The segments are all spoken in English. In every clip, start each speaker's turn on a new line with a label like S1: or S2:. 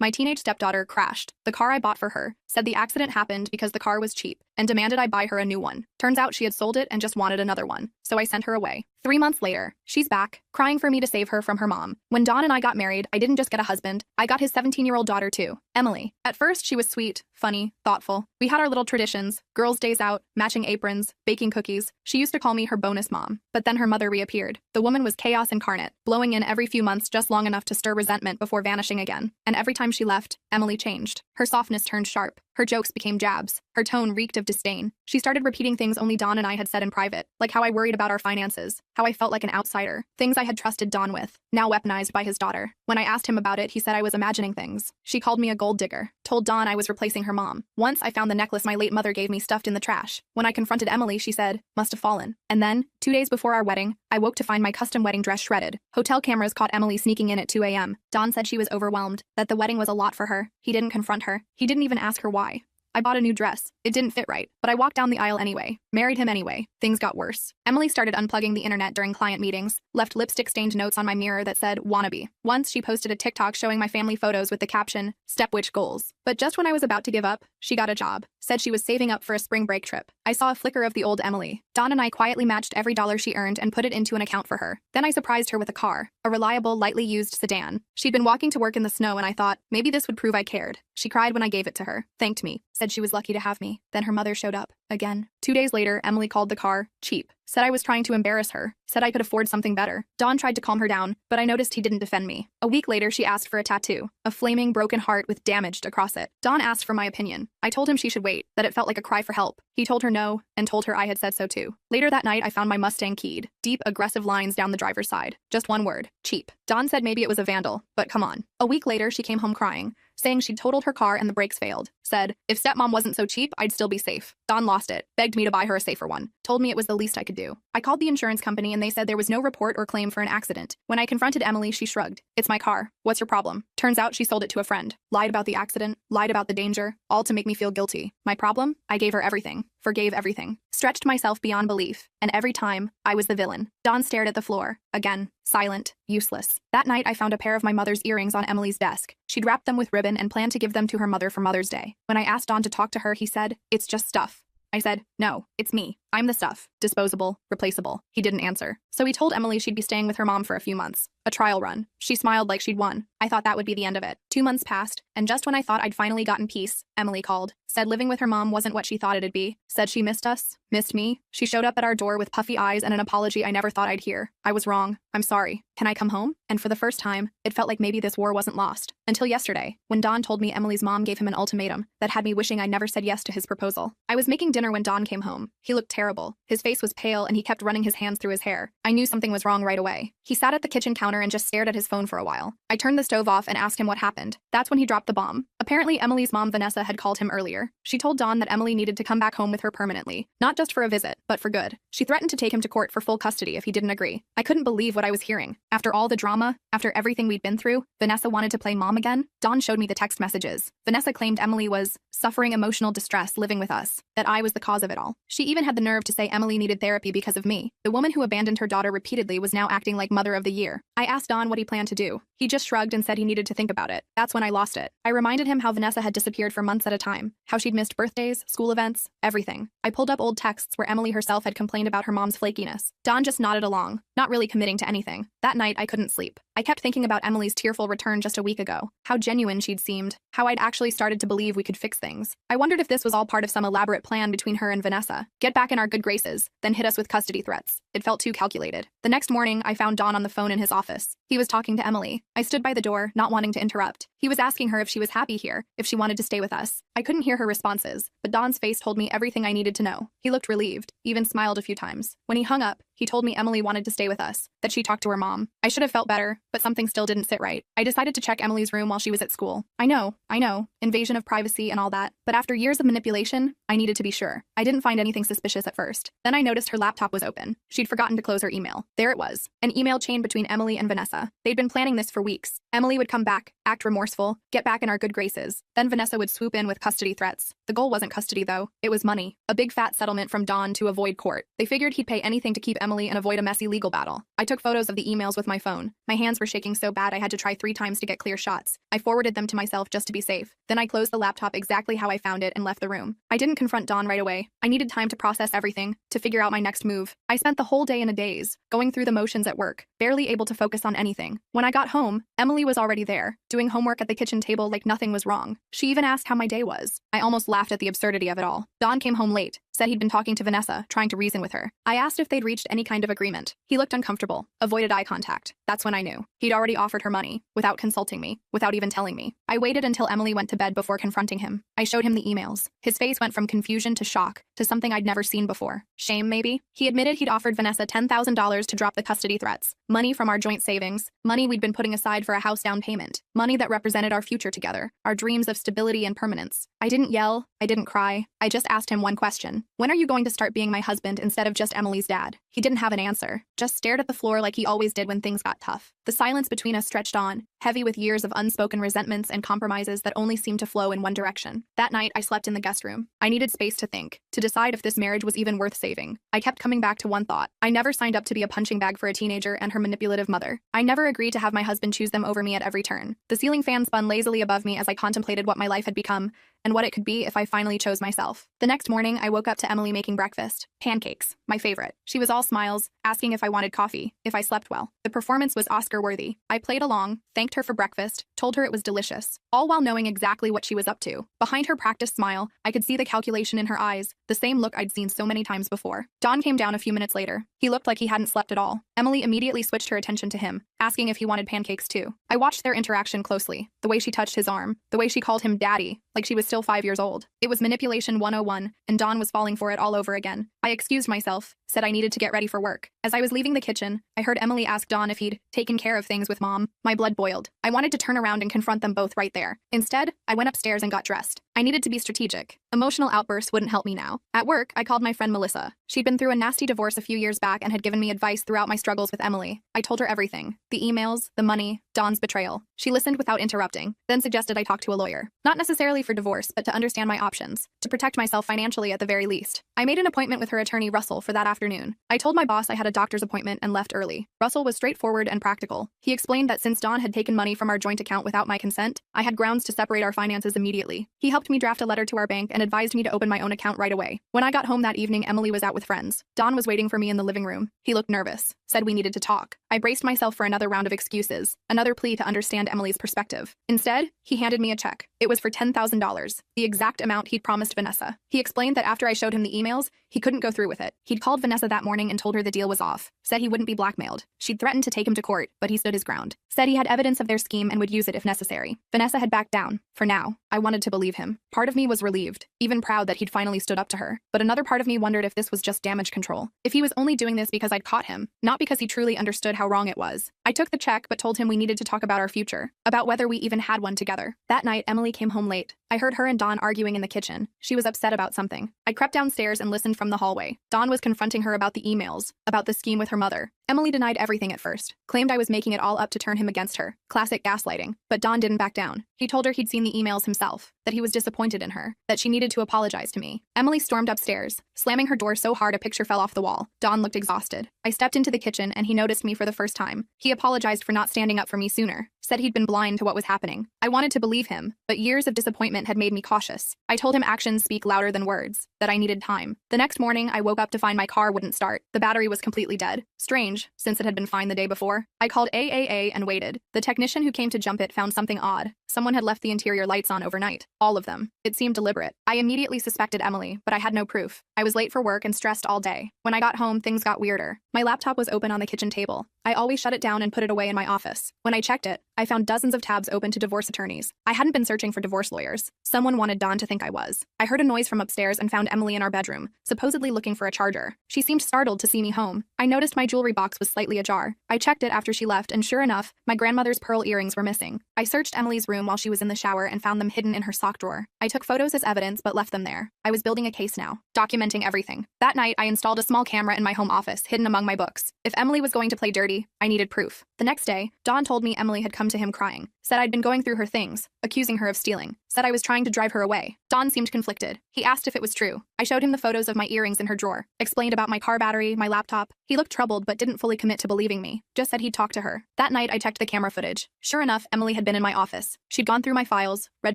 S1: My teenage stepdaughter crashed the car I bought for her, said the accident happened because the car was cheap, and demanded I buy her a new one. Turns out she had sold it and just wanted another one, so I sent her away. 3 months later, she's back, crying for me to save her from her mom. When Don and I got married, I didn't just get a husband, I got his 17-year-old daughter too, Emily. At first, she was sweet, funny, thoughtful. We had our little traditions, girls' days out, matching aprons, baking cookies. She used to call me her bonus mom. But then her mother reappeared. The woman was chaos incarnate, blowing in every few months just long enough to stir resentment before vanishing again. And every time she left, Emily changed. Her softness turned sharp. Her jokes became jabs. Her tone reeked of disdain. She started repeating things only Don and I had said in private, like how I worried about our finances, how I felt like an outsider, things I had trusted Don with, now weaponized by his daughter. When I asked him about it, he said I was imagining things. She called me a gold digger, told Don I was replacing her mom. Once I found the necklace my late mother gave me stuffed in the trash. When I confronted Emily, she said, must have fallen. And then, 2 days before our wedding, I woke to find my custom wedding dress shredded. Hotel cameras caught Emily sneaking in at 2 a.m. Don said she was overwhelmed, that the wedding was a lot for her. He didn't confront her. He didn't even ask her why. I bought a new dress. It didn't fit right, but I walked down the aisle anyway. Married him anyway. Things got worse. Emily started unplugging the internet during client meetings, left lipstick-stained notes on my mirror that said, wannabe. Once she posted a TikTok showing my family photos with the caption, step witch goals. But just when I was about to give up, she got a job. Said she was saving up for a spring break trip. I saw a flicker of the old Emily. Don and I quietly matched every dollar she earned and put it into an account for her. Then I surprised her with a car, a reliable, lightly used sedan. She'd been walking to work in the snow and I thought, maybe this would prove I cared. She cried when I gave it to her, thanked me, said she was lucky to have me. Then her mother showed up, again. 2 days later, Emily called the car cheap. Said I was trying to embarrass her. Said I could afford something better. Don tried to calm her down, but I noticed he didn't defend me. A week later, she asked for a tattoo. A flaming, broken heart with damaged across it. Don asked for my opinion. I told him she should wait, that it felt like a cry for help. He told her no, and told her I had said so too. Later that night, I found my Mustang keyed. Deep, aggressive lines down the driver's side. Just one word. Cheap. Don said maybe it was a vandal, but come on. A week later, she came home crying, saying she'd totaled her car and the brakes failed. Said, if stepmom wasn't so cheap, I'd still be safe. Don lost it, begged me to buy her a safer one, told me it was the least I could do. I called the insurance company and they said there was no report or claim for an accident. When I confronted Emily, she shrugged. It's my car. What's your problem? Turns out she sold it to a friend. Lied about the accident, lied about the danger, all to make me feel guilty. My problem? I gave her everything. Forgave everything. Stretched myself beyond belief. And every time, I was the villain. Don stared at the floor. Again, silent, useless. That night, I found a pair of my mother's earrings on Emily's desk. She'd wrapped them with ribbon and planned to give them to her mother for Mother's Day. When I asked Don to talk to her, he said, it's just stuff. I said, no, it's me. I'm the stuff. Disposable, replaceable. He didn't answer. So he told Emily she'd be staying with her mom for a few months. A trial run. She smiled like she'd won. I thought that would be the end of it. 2 months passed, and just when I thought I'd finally gotten peace, Emily called. Said living with her mom wasn't what she thought it'd be. Said she missed us. Missed me. She showed up at our door with puffy eyes and an apology I never thought I'd hear. I was wrong. I'm sorry. Can I come home? And for the first time, it felt like maybe this war wasn't lost. Until yesterday, when Don told me Emily's mom gave him an ultimatum that had me wishing I never said yes to his proposal. I was making dinner when Don came home. He looked terrible. His face was pale and he kept running his hands through his hair. I knew something was wrong right away. He sat at the kitchen counter and just stared at his phone for a while. I turned the stove off and asked him what happened. That's when he dropped the bomb. Apparently, Emily's mom, Vanessa, had called him earlier. She told Don that Emily needed to come back home with her permanently. Not just for a visit, but for good. She threatened to take him to court for full custody if he didn't agree. I couldn't believe what I was hearing. After all the drama, after everything we'd been through, Vanessa wanted to play mom again? Don showed me the text messages. Vanessa claimed Emily was suffering emotional distress living with us, that I was the cause of it all. She even had the nerve to say Emily needed therapy because of me. The woman who abandoned her daughter repeatedly was now acting like mother of the year. I asked Don what he planned to do. He just shrugged and said he needed to think about it. That's when I lost it. I reminded him how Vanessa had disappeared for months at a time, how she'd missed birthdays, school events, everything. I pulled up old texts where Emily herself had complained about her mom's flakiness. Don just nodded along, not really committing to anything. That night, I couldn't sleep. I kept thinking about Emily's tearful return just a week ago, how genuine she'd seemed, how I'd actually started to believe we could fix things. I wondered if this was all part of some elaborate plan between her and Vanessa. Get back in our good graces, then hit us with custody threats. It felt too calculated. The next morning, I found Don on the phone in his office. He was talking to Emily. I stood by the door, not wanting to interrupt. He was asking her if she was happy here, if she wanted to stay with us. I couldn't hear her responses, but Don's face told me everything I needed to know. He looked relieved, even smiled a few times. When he hung up, he told me Emily wanted to stay with us, that she talked to her mom. I should have felt better, but something still didn't sit right. I decided to check Emily's room while she was at school. I know, invasion of privacy and all that, but after years of manipulation, I needed to be sure. I didn't find anything suspicious at first. Then I noticed her laptop was open. She'd forgotten to close her email. There it was, an email chain between Emily and Vanessa. They'd been planning this for weeks. Emily would come back, act remorseful, get back in our good graces. Then Vanessa would swoop in with custody threats. The goal wasn't custody, though. It was money. A big fat settlement from Don to avoid court. They figured he'd pay anything to keep Emily and avoid a messy legal battle. I took photos of the emails with my phone. My hands were shaking so bad I had to try 3 times to get clear shots. I forwarded them to myself just to be safe. Then I closed the laptop exactly how I found it and left the room. I didn't confront Don right away. I needed time to process everything, to figure out my next move. I spent the whole day in a daze, going through the motions at work, barely able to focus on anything. When I got home, Emily was already there, doing homework at the kitchen table like nothing was wrong. She even asked how my day was. I almost laughed at the absurdity of it all. Don came home late, said he'd been talking to Vanessa, trying to reason with her. I asked if they'd reached any kind of agreement. He looked uncomfortable, avoided eye contact. That's when I knew. He'd already offered her money, without consulting me, without even telling me. I waited until Emily went to bed before confronting him. I showed him the emails. His face went from confusion to shock, to something I'd never seen before. Shame, maybe? He admitted he'd offered Vanessa $10,000 to drop the custody threats. Money from our joint savings. Money we'd been putting aside for a house down payment. Money that represented our future together. Our dreams of stability and permanence. I didn't yell. I didn't cry. I just asked him one question. When are you going to start being my husband instead of just Emily's dad? He didn't have an answer. Just stared at the floor like he always did when things got tough. The silence between us stretched on, heavy with years of unspoken resentments and compromises that only seemed to flow in one direction. That night, I slept in the guest room. I needed space to think, to decide if this marriage was even worth saving. I kept coming back to one thought. I never signed up to be a punching bag for a teenager and her manipulative mother. I never agreed to have my husband choose them over me at every turn. The ceiling fan spun lazily above me as I contemplated what my life had become and what it could be if I finally chose myself. The next morning, I woke up to Emily making breakfast. Pancakes, my favorite. She was all smiles, asking if I wanted coffee, if I slept well. The performance was Oscar-worthy. I played along, thanked her for breakfast, told her it was delicious, all while knowing exactly what she was up to. Behind her practiced smile, I could see the calculation in her eyes, the same look I'd seen so many times before. Don came down a few minutes later. He looked like he hadn't slept at all. Emily immediately switched her attention to him, asking if he wanted pancakes too. I watched their interaction closely, the way she touched his arm, the way she called him daddy, like she was still 5 years old. It was manipulation 101, and Don was falling for it all over again. I excused myself, said I needed to get ready for work. As I was leaving the kitchen, I heard Emily ask Don if he'd taken care of things with Mom. My blood boiled. I wanted to turn around and confront them both right there. Instead, I went upstairs and got dressed. I needed to be strategic. Emotional outbursts wouldn't help me now. At work, I called my friend Melissa. She'd been through a nasty divorce a few years back and had given me advice throughout my struggles with Emily. I told her everything. The emails, the money, Don's betrayal. She listened without interrupting, then suggested I talk to a lawyer. Not necessarily for divorce, but to understand my options, to protect myself financially at the very least. I made an appointment with her attorney, Russell, for that afternoon. I told my boss I had a doctor's appointment and left early. Russell was straightforward and practical. He explained that since Don had taken money from our joint account without my consent, I had grounds to separate our finances immediately. He helped me draft a letter to our bank and advised me to open my own account right away. When I got home that evening, Emily was out with friends. Don was waiting for me in the living room. He looked nervous, said we needed to talk. I braced myself for another round of excuses, another plea to understand Emily's perspective. Instead, he handed me a check. It was for $10,000, the exact amount he'd promised Vanessa. He explained that after I showed him the emails, he couldn't go through with it. He'd called Vanessa that morning and told her the deal was off, said he wouldn't be blackmailed. She'd threatened to take him to court, but he stood his ground, said he had evidence of their scheme and would use it if necessary. Vanessa had backed down. For now, I wanted to believe him. Part of me was relieved, even proud that he'd finally stood up to her. But another part of me wondered if this was just damage control. If he was only doing this because I'd caught him, not because he truly understood how wrong it was. I took the check but told him we needed to talk about our future, about whether we even had one together. That night, Emily came home late. I heard her and Don arguing in the kitchen. She was upset about something. I crept downstairs and listened from the hallway. Don was confronting her about the emails, about the scheme with her mother. Emily denied everything at first, claimed I was making it all up to turn him against her. Classic gaslighting. But Don didn't back down. He told her he'd seen the emails himself, that he was disappointed in her, that she needed to apologize to me. Emily stormed upstairs, slamming her door so hard a picture fell off the wall. Don looked exhausted. I stepped into the kitchen and he noticed me for the first time. He apologized for not standing up for me sooner, said he'd been blind to what was happening. I wanted to believe him, but years of disappointment had made me cautious. I told him actions speak louder than words, that I needed time. The next morning, I woke up to find my car wouldn't start. The battery was completely dead. Strange, since it had been fine the day before. I called AAA and waited. The technician who came to jump it found something odd. Someone had left the interior lights on overnight. All of them. It seemed deliberate. I immediately suspected Emily, but I had no proof. I was late for work and stressed all day. When I got home, things got weirder. My laptop was open on the kitchen table. I always shut it down and put it away in my office. When I checked it, I found dozens of tabs open to divorce attorneys. I hadn't been searching for divorce lawyers. Someone wanted Don to think I was. I heard a noise from upstairs and found Emily in our bedroom, supposedly looking for a charger. She seemed startled to see me home. I noticed my jewelry box was slightly ajar. I checked it after she left, and sure enough, my grandmother's pearl earrings were missing. I searched Emily's room while she was in the shower and found them hidden in her sock drawer. I took photos as evidence but left them there. I was building a case now, documenting everything. That night, I installed a small camera in my home office, hidden among my books. If Emily was going to play dirty, I needed proof. The next day, Don told me Emily had come come to him crying. Said I'd been going through her things, accusing her of stealing. Said I was trying to drive her away. Don seemed conflicted. He asked if it was true. I showed him the photos of my earrings in her drawer, explained about my car battery, my laptop. He looked troubled but didn't fully commit to believing me. Just said he'd talk to her. That night, I checked the camera footage. Sure enough, Emily had been in my office. She'd gone through my files, read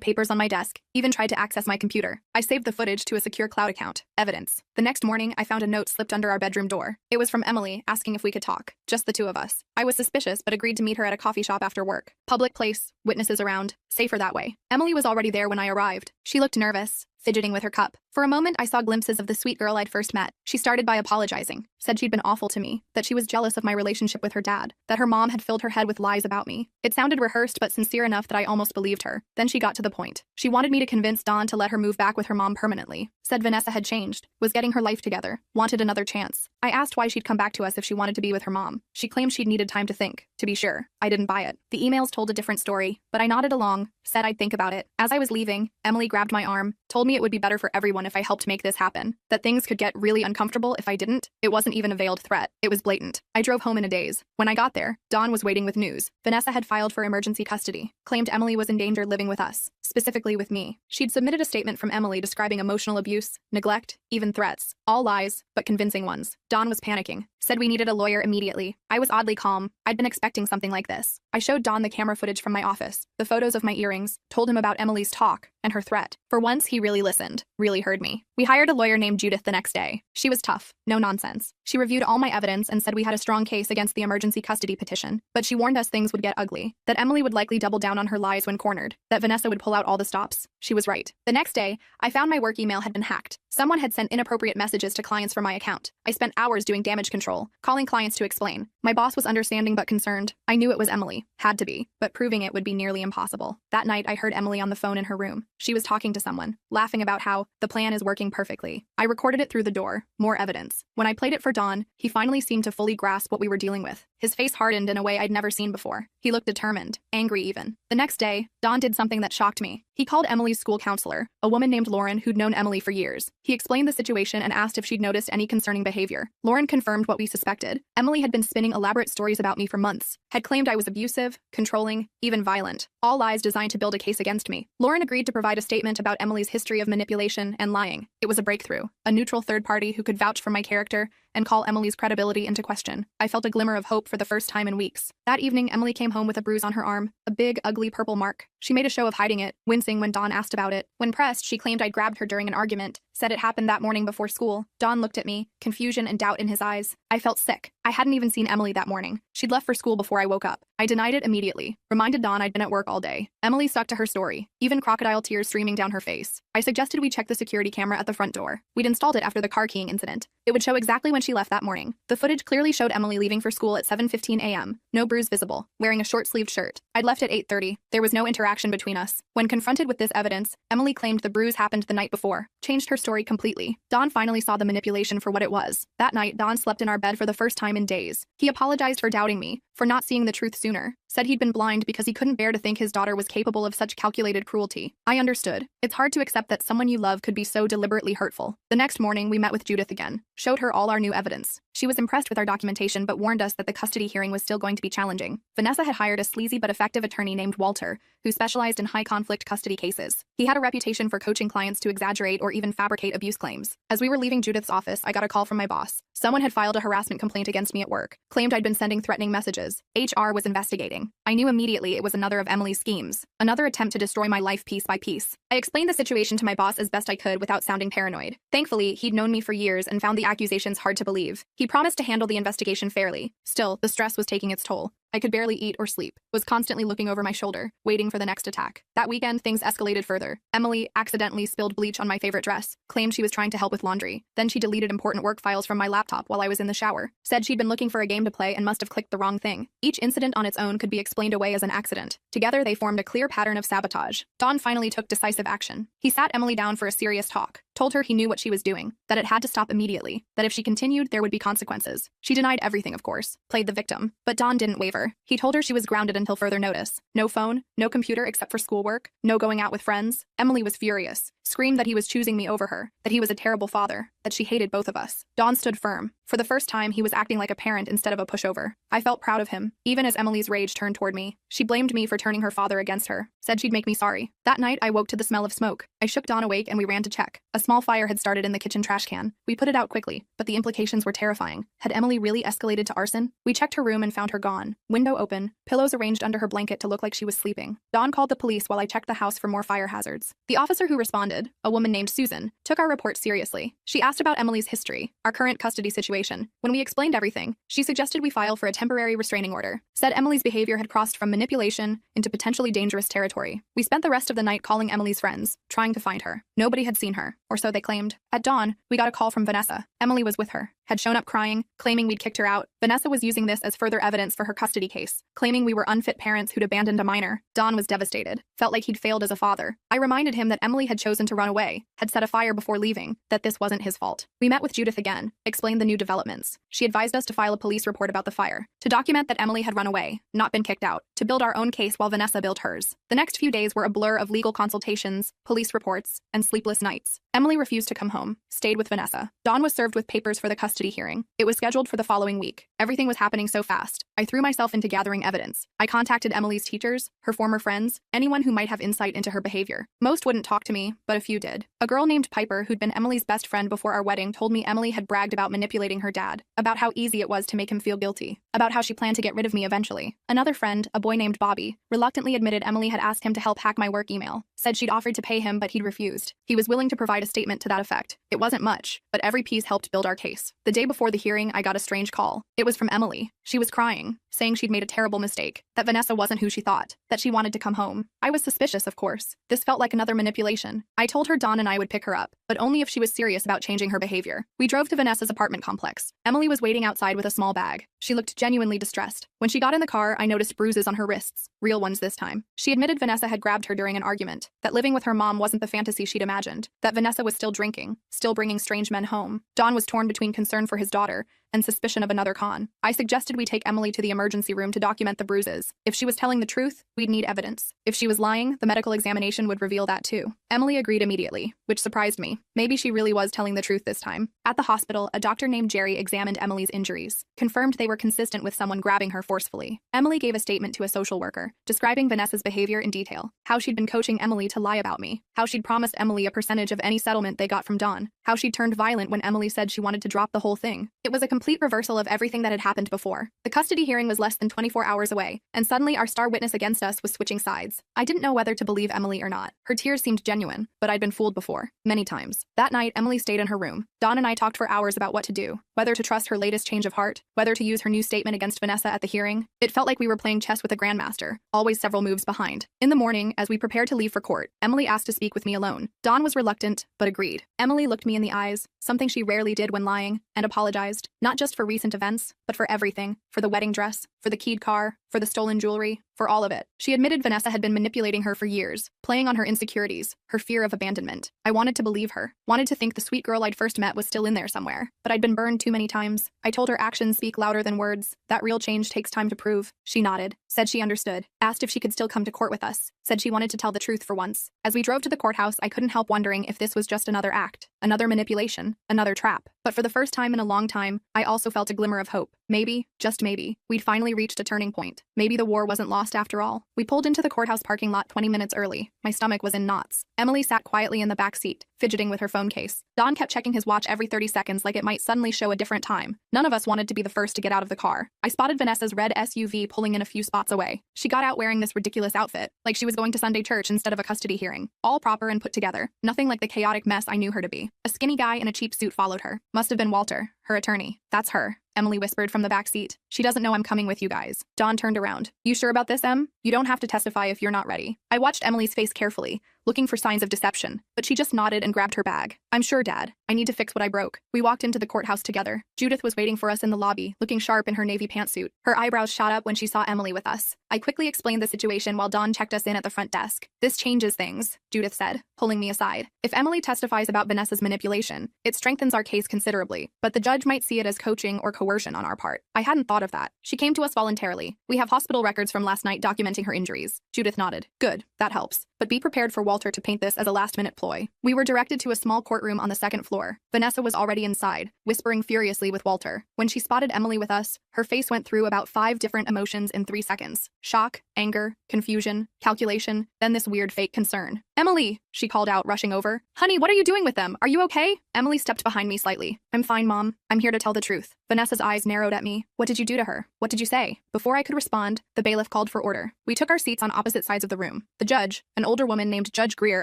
S1: papers on my desk, even tried to access my computer. I saved the footage to a secure cloud account. Evidence. The next morning, I found a note slipped under our bedroom door. It was from Emily, asking if we could talk. Just the two of us. I was suspicious, but agreed to meet her at a coffee shop after work. Public place, witnesses around, safer that way. Emily was already there when I arrived. She looked nervous, fidgeting with her cup. For a moment, I saw glimpses of the sweet girl I'd first met. She started by apologizing, said she'd been awful to me, that she was jealous of my relationship with her dad, that her mom had filled her head with lies about me. It sounded rehearsed but sincere enough that I almost believed her. Then she got to the point. She wanted me to convince Don to let her move back with her mom permanently. Said Vanessa had changed, was getting her life together, wanted another chance. I asked why she'd come back to us if she wanted to be with her mom. She claimed she'd needed time to think. To be sure, I didn't buy it. The emails told a different story, but I nodded along, said I'd think about it. As I was leaving, Emily grabbed my arm, told me it would be better for everyone if I helped make this happen, that things could get really uncomfortable if I didn't. It wasn't even a veiled threat. It was blatant. I drove home in a daze. When I got there, Don was waiting with news. Vanessa had filed for emergency custody, claimed Emily was in danger living with us, specifically with me. She'd submitted a statement from Emily describing emotional abuse, neglect, even threats. All lies, but convincing ones. Don was panicking. Said we needed a lawyer immediately. I was oddly calm. I'd been expecting something like this. I showed Don the camera footage from my office, the photos of my earrings, told him about Emily's talk and her threat. For once, he really listened, really heard me. We hired a lawyer named Judith the next day. She was tough, no nonsense. She reviewed all my evidence and said we had a strong case against the emergency custody petition, but she warned us things would get ugly, that Emily would likely double down on her lies when cornered, that Vanessa would pull out all the stops. She was right. The next day, I found my work email had been hacked. Someone had sent inappropriate messages to clients from my account. I spent hours doing damage control, calling clients to explain. My boss was understanding but concerned. I knew it was Emily. Had to be. But proving it would be nearly impossible. That night, I heard Emily on the phone in her room. She was talking to someone, laughing about how the plan is working perfectly. I recorded it through the door. More evidence. When I played it for Don, he finally seemed to fully grasp what we were dealing with. His face hardened in a way I'd never seen before. He looked determined, angry even. The next day, Don did something that shocked me. He called Emily's school counselor, a woman named Lauren who'd known Emily for years. He explained the situation and asked if she'd noticed any concerning behavior. Lauren confirmed what we suspected. Emily had been spinning elaborate stories about me for months, had claimed I was abusive, controlling, even violent. All lies designed to build a case against me. Lauren agreed to provide a statement about Emily's history of manipulation and lying. It was a breakthrough, a neutral third party who could vouch for my character and call Emily's credibility into question. I felt a glimmer of hope for the first time in weeks. That evening, Emily came home with a bruise on her arm, a big, ugly purple mark. She made a show of hiding it, wincing when Don asked about it. When pressed, she claimed I'd grabbed her during an argument, said it happened that morning before school. Don looked at me, confusion and doubt in his eyes. I felt sick. I hadn't even seen Emily that morning. She'd left for school before I woke up. I denied it immediately, reminded Don I'd been at work all day. Emily stuck to her story, even crocodile tears streaming down her face. I suggested we check the security camera at the front door. We'd installed it after the car keying incident. It would show exactly when she left that morning. The footage clearly showed Emily leaving for school at 7:15 a.m., no bruise visible, wearing a short-sleeved shirt. I'd left at 8:30. There was no interaction between us. When confronted with this evidence, Emily claimed the bruise happened the night before, changed her story completely. Don finally saw the manipulation for what it was. That night, Don slept in our bed for the first time in days. He apologized for doubting me, for not seeing the truth sooner, said he'd been blind because he couldn't bear to think his daughter was capable of such calculated cruelty. I understood. It's hard to accept that someone you love could be so deliberately hurtful. The next morning, we met with Judith again, showed her all our new evidence. She was impressed with our documentation but warned us that the custody hearing was still going to be challenging. Vanessa had hired a sleazy but effective attorney named Walter, who specialized in high-conflict custody cases. He had a reputation for coaching clients to exaggerate or even fabricate abuse claims. As we were leaving Judith's office, I got a call from my boss. Someone had filed a harassment complaint against me at work, claimed I'd been sending threatening messages. HR was investigating. I knew immediately it was another of Emily's schemes, another attempt to destroy my life piece by piece. I explained the situation to my boss as best I could without sounding paranoid. Thankfully, he'd known me for years and found the accusations hard to believe. He promised to handle the investigation fairly. Still, the stress was taking its toll. I could barely eat or sleep, was constantly looking over my shoulder, waiting for the next attack. That weekend, things escalated further. Emily accidentally spilled bleach on my favorite dress, claimed she was trying to help with laundry. Then she deleted important work files from my laptop while I was in the shower, said she'd been looking for a game to play and must have clicked the wrong thing. Each incident on its own could be explained away as an accident. Together, they formed a clear pattern of sabotage. Don finally took decisive action. He sat Emily down for a serious talk, told her he knew what she was doing, that it had to stop immediately, that if she continued, there would be consequences. She denied everything, of course, played the victim. But Don didn't waver. He told her she was grounded until further notice. No phone, no computer except for schoolwork, no going out with friends. Emily was furious. screamed that he was choosing me over her, that he was a terrible father, that she hated both of us. Don stood firm. For the first time, he was acting like a parent instead of a pushover. I felt proud of him, even as Emily's rage turned toward me. She blamed me for turning her father against her, said she'd make me sorry. That night, I woke to the smell of smoke. I shook Don awake and we ran to check. A small fire had started in the kitchen trash can. We put it out quickly, but the implications were terrifying. Had Emily really escalated to arson? We checked her room and found her gone. Window open, pillows arranged under her blanket to look like she was sleeping. Don called the police while I checked the house for more fire hazards. The officer who responded, a woman named Susan, took our report seriously. She asked about Emily's history, our current custody situation. When we explained everything, she suggested we file for a temporary restraining order, said Emily's behavior had crossed from manipulation into potentially dangerous territory. We spent the rest of the night calling Emily's friends, trying to find her. Nobody had seen her, or so they claimed. At dawn, we got a call from Vanessa. Emily was with her, had shown up crying, claiming we'd kicked her out. Vanessa was using this as further evidence for her custody case, claiming we were unfit parents who'd abandoned a minor. Don was devastated, felt like he'd failed as a father. I reminded him that Emily had chosen to run away, had set a fire before leaving, that this wasn't his fault. We met with Judith again, explained the new developments. She advised us to file a police report about the fire, to document that Emily had run away, not been kicked out, to build our own case while Vanessa built hers. The next few days were a blur of legal consultations, police reports, and sleepless nights. Emily refused to come home, stayed with Vanessa. Don was served with papers for the custody hearing. It was scheduled for the following week. Everything was happening so fast. I threw myself into gathering evidence. I contacted Emily's teachers, her former friends, anyone who might have insight into her behavior. Most wouldn't talk to me, but a few did. A girl named Piper, who'd been Emily's best friend before our wedding, told me Emily had bragged about manipulating her dad, about how easy it was to make him feel guilty, about how she planned to get rid of me eventually. Another friend, a boy named Bobby, reluctantly admitted Emily had asked him to help hack my work email, said she'd offered to pay him but he'd refused. He was willing to provide a statement to that effect. It wasn't much, but every piece helped build our case. The day before the hearing, I got a strange call. It was from Emily. She was crying, saying she'd made a terrible mistake, that Vanessa wasn't who she thought, that she wanted to come home. I was suspicious, of course. This felt like another manipulation. I told her Don and I would pick her up, but only if she was serious about changing her behavior. We drove to Vanessa's apartment complex. Emily was waiting outside with a small bag. She looked genuinely distressed. When she got in the car, I noticed bruises on her wrists, real ones this time. She admitted Vanessa had grabbed her during an argument, that living with her mom wasn't the fantasy she'd imagined, that Vanessa was still drinking, still bringing strange men home. Don was torn between concern for his daughter and suspicion of another con. I suggested we take Emily to the emergency room to document the bruises. If she was telling the truth, we'd need evidence. If she was lying, the medical examination would reveal that too. Emily agreed immediately, which surprised me. Maybe she really was telling the truth this time. At the hospital, a doctor named Jerry examined Emily's injuries, confirmed they were consistent with someone grabbing her forcefully. Emily gave a statement to a social worker, describing Vanessa's behavior in detail, how she'd been coaching Emily to lie about me, how she'd promised Emily a percentage of any settlement they got from Don, how she'd turned violent when Emily said she wanted to drop the whole thing. It was a complete reversal of everything that had happened before. The custody hearing was less than 24 hours away, and suddenly our star witness against us was switching sides. I didn't know whether to believe Emily or not. Her tears seemed genuine, but I'd been fooled before, many times. That night, Emily stayed in her room. Don and I talked for hours about what to do, whether to trust her latest change of heart, whether to use her new statement against Vanessa at the hearing. It felt like we were playing chess with a grandmaster, always several moves behind. In the morning, as we prepared to leave for court, Emily asked to speak with me alone. Don was reluctant, but agreed. Emily looked me in the eyes, something she rarely did when lying, and apologized, not just for recent events, but for everything, for the wedding dress, for the keyed car, for the stolen jewelry, for all of it. She admitted Vanessa had been manipulating her for years, playing on her insecurities, her fear of abandonment. I wanted to believe her, wanted to think the sweet girl I'd first met was still in there somewhere, but I'd been burned too many times. I told her actions speak louder than words, that real change takes time to prove. She nodded, said she understood, asked if she could still come to court with us, said she wanted to tell the truth for once. As we drove to the courthouse, I couldn't help wondering if this was just another act, another manipulation, another trap. But for the first time in a long time, I also felt a glimmer of hope. Maybe, just maybe, we'd finally reached a turning point. Maybe the war wasn't lost after all. We pulled into the courthouse parking lot 20 minutes early. My stomach was in knots. Emily sat quietly in the back seat, fidgeting with her phone case. Don kept checking his watch every 30 seconds like it might suddenly show a different time. None of us wanted to be the first to get out of the car. I spotted Vanessa's red SUV pulling in a few spots away. She got out wearing this ridiculous outfit, like she was going to Sunday church instead of a custody hearing. All proper and put together. Nothing like the chaotic mess I knew her to be. A skinny guy in a cheap suit followed her. Must have been Walter, her attorney. That's her, Emily whispered from the back seat. She doesn't know I'm coming with you guys. Don turned around. You sure about this, Em? You don't have to testify if you're not ready. I watched Emily's face carefully, looking for signs of deception, but she just nodded and grabbed her bag. I'm sure, Dad. I need to fix what I broke. We walked into the courthouse together. Judith was waiting for us in the lobby, looking sharp in her navy pantsuit. Her eyebrows shot up when she saw Emily with us. I quickly explained the situation while Don checked us in at the front desk. This changes things, Judith said, pulling me aside. If Emily testifies about Vanessa's manipulation, it strengthens our case considerably, but the judge might see it as coaching or coercion on our part. I hadn't thought of that. She came to us voluntarily. We have hospital records from last night documenting her injuries. Judith nodded. Good, that helps. But be prepared for Walter to paint this as a last-minute ploy. We were directed to a small courtroom on the second floor. Vanessa was already inside, whispering furiously with Walter. When she spotted Emily with us, her face went through about 5 different emotions in 3 seconds. Shock, anger, confusion, calculation, then this weird fake concern. "Emily!" she called out, rushing over. "Honey, what are you doing with them? Are you okay?" Emily stepped behind me slightly. "I'm fine, Mom. I'm here to tell the truth." Vanessa's eyes narrowed at me. "What did you do to her? What did you say?" Before I could respond, the bailiff called for order. We took our seats on opposite sides of the room. The judge, an older woman named Judge Greer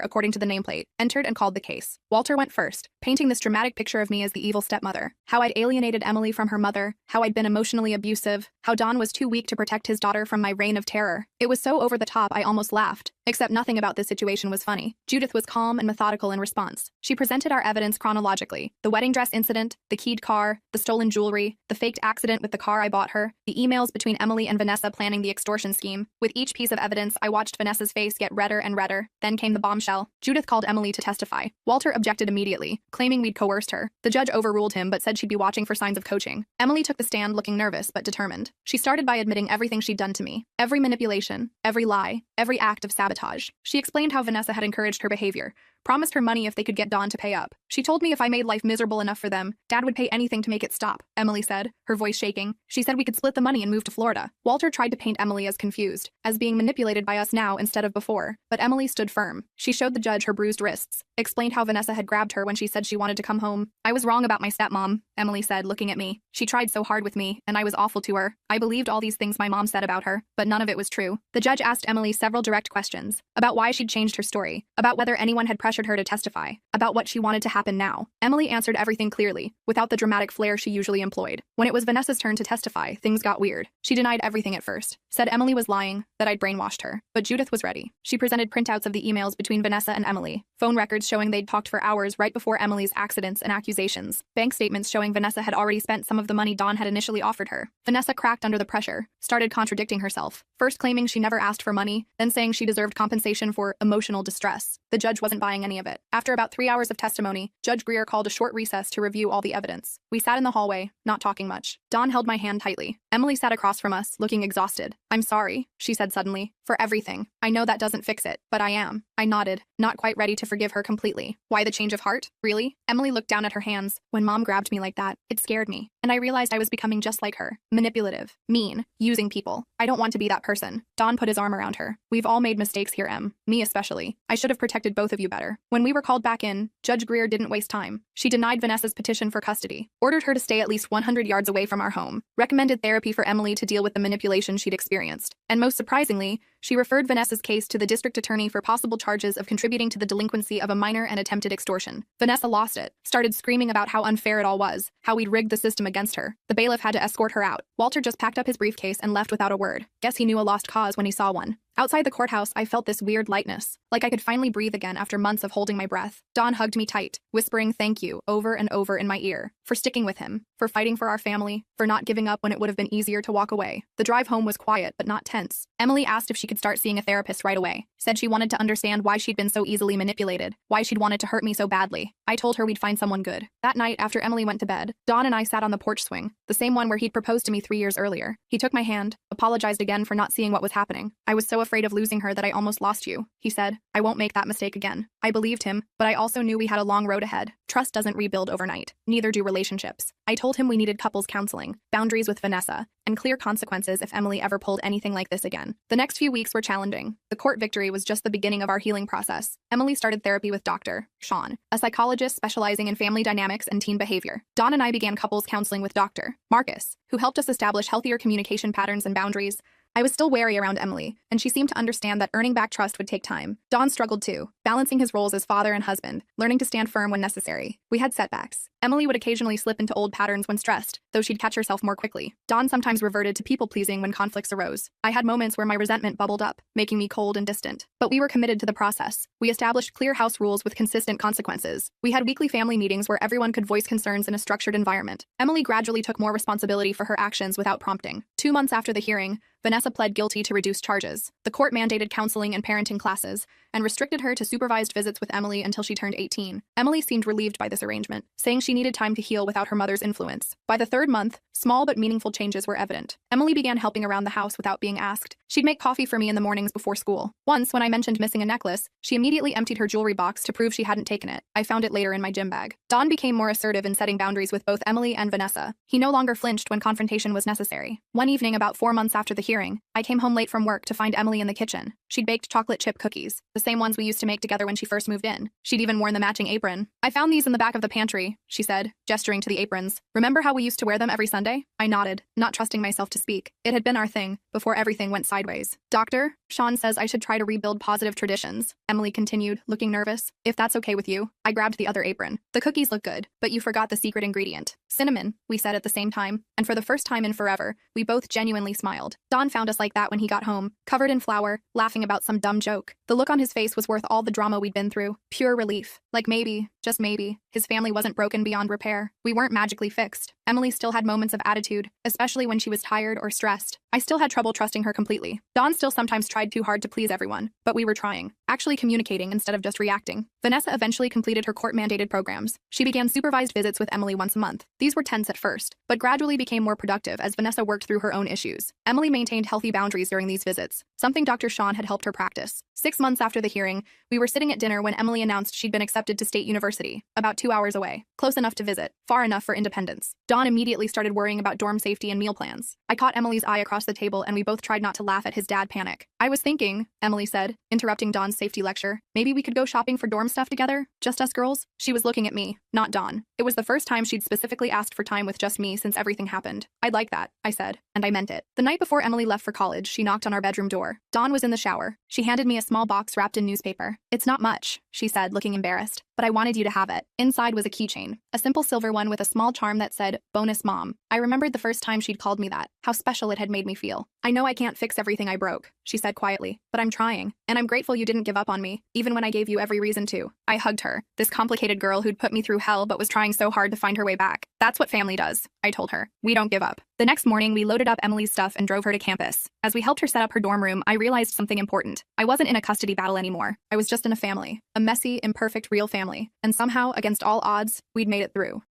S1: according to the nameplate, entered and called the case. Walter went first, painting this dramatic picture of me as the evil stepmother. How I'd alienated Emily from her mother, how I'd been emotionally abusive, how Don was too weak to protect his daughter from my reign of terror. It was so over the top I almost laughed. Except nothing about this situation was funny. Judith was calm and methodical in response. She presented our evidence chronologically. The wedding dress incident, the keyed car, the stolen jewelry, the faked accident with the car I bought her, the emails between Emily and Vanessa planning the extortion scheme. With each piece of evidence, I watched Vanessa's face get redder and redder. Then came the bombshell. Judith called Emily to testify. Walter objected immediately, claiming we'd coerced her. The judge overruled him but said she'd be watching for signs of coaching. Emily took the stand looking nervous but determined. She started by admitting everything she'd done to me. Every manipulation, every lie, every act of sabotage. She explained how Vanessa had encouraged her behavior, promised her money if they could get Don to pay up. She told me if I made life miserable enough for them, Dad would pay anything to make it stop, Emily said, her voice shaking. She said we could split the money and move to Florida. Walter tried to paint Emily as confused, as being manipulated by us now instead of before, but Emily stood firm. She showed the judge her bruised wrists, explained how Vanessa had grabbed her when she said she wanted to come home. "I was wrong about my stepmom," Emily said, looking at me. "She tried so hard with me, and I was awful to her. I believed all these things my mom said about her, but none of it was true." The judge asked Emily several direct questions, about why she'd changed her story, about whether anyone had pressured her to testify, about what she wanted to happen now. Emily answered everything clearly, without the dramatic flair she usually employed. When it was Vanessa's turn to testify, things got weird. She denied everything at first, said Emily was lying, that I'd brainwashed her. But Judith was ready. She presented printouts of the emails between Vanessa and Emily, phone records showing they'd talked for hours right before Emily's accidents and accusations, bank statements showing Vanessa had already spent some of the money Don had initially offered her. Vanessa cracked under the pressure, started contradicting herself, first claiming she never asked for money, then saying she deserved compensation for emotional distress. The judge wasn't buying any of it. After about 3 hours of testimony, Judge Greer called a short recess to review all the evidence. We sat in the hallway, not talking much. Don held my hand tightly. Emily sat across from us, looking exhausted. "I'm sorry," she said suddenly, "for everything. I know that doesn't fix it, but I am." I nodded, not quite ready to forgive her completely. Why the change of heart? Really? Emily looked down at her hands. When Mom grabbed me like that, it scared me. And I realized I was becoming just like her. Manipulative, mean, using people. I don't want to be that person. Don put his arm around her. "We've all made mistakes here, Em. Me especially. I should have protected both of you better." When we were called back in, Judge Greer didn't waste time. She denied Vanessa's petition for custody, ordered her to stay at least 100 yards away from our home, recommended therapy for Emily to deal with the manipulation she'd experienced, and most surprisingly, she referred Vanessa's case to the district attorney for possible charges of contributing to the delinquency of a minor and attempted extortion. Vanessa lost it, started screaming about how unfair it all was, how we'd rigged the system against her. The bailiff had to escort her out. Walter just packed up his briefcase and left without a word. Guess he knew a lost cause when he saw one. Outside the courthouse, I felt this weird lightness, like I could finally breathe again after months of holding my breath. Don hugged me tight, whispering thank you over and over in my ear, for sticking with him, for fighting for our family, for not giving up when it would have been easier to walk away. The drive home was quiet but not tense. Emily asked if she could start seeing a therapist right away, said she wanted to understand why she'd been so easily manipulated, why she'd wanted to hurt me so badly. I told her we'd find someone good. That night, after Emily went to bed, Don and I sat on the porch swing, the same one where he'd proposed to me 3 years earlier. He took my hand, apologized again for not seeing what was happening. "I was so afraid of losing her that I almost lost you," he said. "I won't make that mistake again." I believed him, but I also knew we had a long road ahead. Trust doesn't rebuild overnight. Neither do relationships. I told him we needed couples counseling, boundaries with Vanessa, and clear consequences if Emily ever pulled anything like this again. The next few weeks were challenging. The court victory was just the beginning of our healing process. Emily started therapy with Dr. Sean, a psychologist specializing in family dynamics and teen behavior. Don and I began couples counseling with Dr. Marcus, who helped us establish healthier communication patterns and boundaries. I was still wary around Emily, and she seemed to understand that earning back trust would take time. Don struggled too, balancing his roles as father and husband, learning to stand firm when necessary. We had setbacks. Emily would occasionally slip into old patterns when stressed, though she'd catch herself more quickly. Don sometimes reverted to people-pleasing when conflicts arose. I had moments where my resentment bubbled up, making me cold and distant. But we were committed to the process. We established clear house rules with consistent consequences. We had weekly family meetings where everyone could voice concerns in a structured environment. Emily gradually took more responsibility for her actions without prompting. 2 months after the hearing, Vanessa pled guilty to reduced charges. The court mandated counseling and parenting classes, and restricted her to supervised visits with Emily until she turned 18. Emily seemed relieved by this arrangement, saying she needed time to heal without her mother's influence. By the 3rd month, small but meaningful changes were evident. Emily began helping around the house without being asked. She'd make coffee for me in the mornings before school. Once, when I mentioned missing a necklace, she immediately emptied her jewelry box to prove she hadn't taken it. I found it later in my gym bag. Don became more assertive in setting boundaries with both Emily and Vanessa. He no longer flinched when confrontation was necessary. One evening, about 4 months after the hearing, I came home late from work to find Emily in the kitchen. She'd baked chocolate chip cookies, the same ones we used to make together when she first moved in. She'd even worn the matching apron. "I found these in the back of the pantry," she said, gesturing to the aprons. "Remember how we used to wear them every Sunday?" I nodded, not trusting myself to speak. It had been our thing, before everything went sideways. "Doctor, Sean says I should try to rebuild positive traditions," Emily continued, looking nervous. "If that's okay with you." I grabbed the other apron. "The cookies look good, but you forgot the secret ingredient. Cinnamon," we said at the same time, and for the first time in forever, we both genuinely smiled. Don found us like that when he got home, covered in flour, laughing about some dumb joke. The look on his face was worth all the drama we'd been through. Pure relief. Like maybe, just maybe, his family wasn't broken beyond repair. We weren't magically fixed. Emily still had moments of attitude, especially when she was tired or stressed. I still had trouble trusting her completely. Don still sometimes tried too hard to please everyone, but we were trying, actually communicating instead of just reacting. Vanessa eventually completed her court-mandated programs. She began supervised visits with Emily once a month. These were tense at first, but gradually became more productive as Vanessa worked through her own issues. Emily maintained healthy boundaries during these visits, something Dr. Sean had helped her practice. 6 months after the hearing, we were sitting at dinner when Emily announced she'd been accepted to State University, about 2 hours away. Close enough to visit, far enough for independence. Don immediately started worrying about dorm safety and meal plans. I caught Emily's eye across the table and we both tried not to laugh at his dad panic. "I was thinking," Emily said, interrupting Don's safety lecture, "maybe we could go shopping for dorm stuff together? Just us girls?" She was looking at me, not Don. It was the first time she'd specifically asked for time with just me since everything happened. "I'd like that," I said, and I meant it. The night before Emily left for college, she knocked on our bedroom door. Dawn was in the shower. She handed me a small box wrapped in newspaper. "It's not much," she said, looking embarrassed, "but I wanted you to have it." Inside was a keychain, a simple silver one with a small charm that said, "Bonus Mom." I remembered the first time she'd called me that, how special it had made me feel. "I know I can't fix everything I broke," she said quietly, "but I'm trying, and I'm grateful you didn't give up on me, even when I gave you every reason to." I hugged her, this complicated girl who'd put me through hell but was trying so hard to find her way back. "That's what family does," I told her. "We don't give up." The next morning, we loaded up Emily's stuff and drove her to campus. As we helped her set up her dorm room, I realized something important. I wasn't in a custody battle anymore. I was just in a family. A messy, imperfect, real family. And somehow, against all odds, we'd made it through.